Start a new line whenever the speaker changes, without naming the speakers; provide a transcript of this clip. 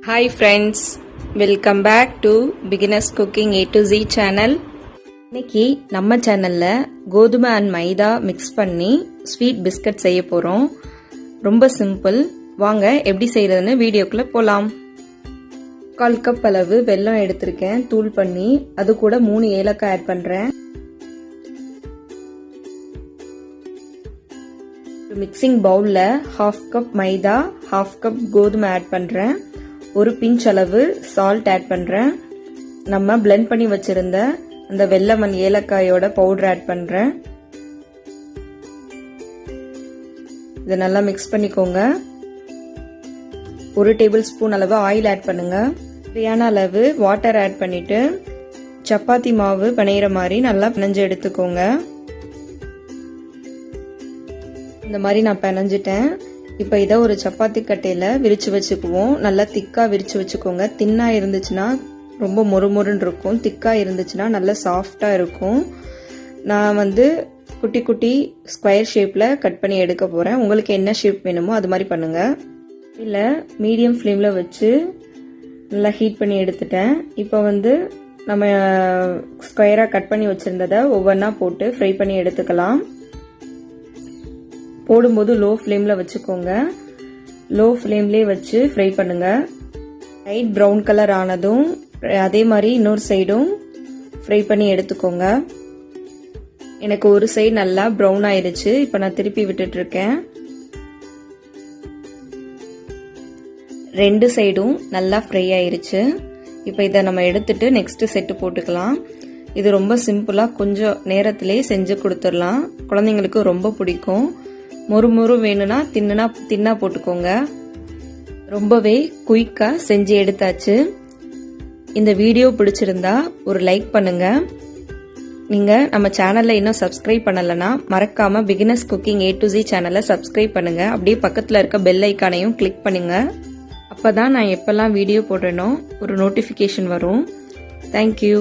Hi friends, welcome back to Beginners Cooking A2Z channel. இன்னைக்கு நம்ம சேனல்ல கோதுமை and மைதா மிக்ஸ் பண்ணி ஸ்வீட் பிஸ்கட் செய்ய போறோம். ரொம்ப சிம்பிள். வாங்க எப்படி செய்யறதுன்னு வீடியோக்குள்ள போலாம். 1/4 கப் அளவு வெல்லம் எடுத்திருக்கேன் தூள் பண்ணி. அது கூட 3 ஏலக்காய் ஆட் பண்றேன். மிக்சிங் பவுல்ல 1/2 கப் மைதா 1/2 கப் கோதுமை ஆட் பண்றேன். ஒரு பிஞ்ச் அளவு சால்ட் ஆட் பண்றேன். நம்ம பிளெண்ட் பண்ணி வச்சிருந்த அந்த வெல்லம் and ஏலக்காயோட பவுடர் ஆட் பண்றேன். இதை நல்லா மிக்ஸ் பண்ணிக்கோங்க. 1 டேபிள் ஸ்பூன் அளவு ஆயில் ஆட் பண்ணுங்க. தேவையான அளவு வாட்டர் ஆட் பண்ணிட்டு சப்பாத்தி மாவு பிணையிற மாதிரி நல்லா பிணைஞ்சு எடுத்துக்கோங்க. இந்த மாதிரி நான் பிணைஞ்சிட்டேன். இப்போ இதை ஒரு சப்பாத்தி கட்டையில விரிச்சு வச்சுக்குவோம். நல்லா திக்கா விரிச்சு வச்சுக்கோங்க. தின்னா இருந்துச்சுன்னா ரொம்ப மொறுமொறுன்னு இருக்கும். திக்கா இருந்துச்சுன்னா நல்லா சாஃப்டா இருக்கும். நான் குட்டி குட்டி ஸ்கொயர் ஷேப்ல கட் பண்ணி எடுக்க போறேன். உங்களுக்கு என்ன ஷேப் வேணுமோ அது மாதிரி பண்ணுங்க. இல்ல மீடியம் ஃப்ளேம்ல வச்சு நல்லா ஹீட் பண்ணி எடுத்துட்டேன். இப்போ நம்ம ஸ்கொயரா கட் பண்ணி வச்சிருந்ததை ஒவ்வொன்றா போட்டு ஃப்ரை பண்ணி எடுத்துக்கலாம். போடும்போது லோ ஃப்ளேம்ல வச்சுக்கோங்க. லோ ஃப்ளேம்லேயே வச்சு ஃப்ரை பண்ணுங்க. லைட் ப்ரௌன் கலர் ஆனதும் அதே மாதிரி இன்னொரு சைடும் ஃப்ரை பண்ணி எடுத்துக்கோங்க. எனக்கு ஒரு சைடு நல்லா ப்ரௌன் ஆயிருச்சு. இப்போ நான் திருப்பி விட்டுட்டு இருக்கேன். 2 சைடும் நல்லா ஃப்ரை ஆயிருச்சு. இப்போ இதை நம்ம எடுத்துட்டு நெக்ஸ்ட் செட்டு போட்டுக்கலாம். இது ரொம்ப சிம்பிளா கொஞ்சம் நேரத்திலே செஞ்சு கொடுத்துடலாம். குழந்தைங்களுக்கு ரொம்ப பிடிக்கும். மொறு வேணும்னா தின்னா போட்டுக்கோங்க. ரொம்பவே குயிக்கா செஞ்சு எடுத்தாச்சு. இந்த வீடியோ பிடிச்சிருந்தா ஒரு லைக் பண்ணுங்க. நீங்க நம்ம சேனல்ல இன்னும் சப்ஸ்கிரைப் பண்ணலனா மறக்காம பிகினர்ஸ் குக்கிங் A2Z சேனலை சப்ஸ்கிரைப் பண்ணுங்க. அப்படியே பக்கத்துல இருக்க பெல் ஐக்கானையும் கிளிக் பண்ணுங்க. அப்பதான் நான் எப்பெல்லாம் வீடியோ போடுறேனோ ஒரு நோட்டிபிகேஷன் வரும். தேங்க்யூ.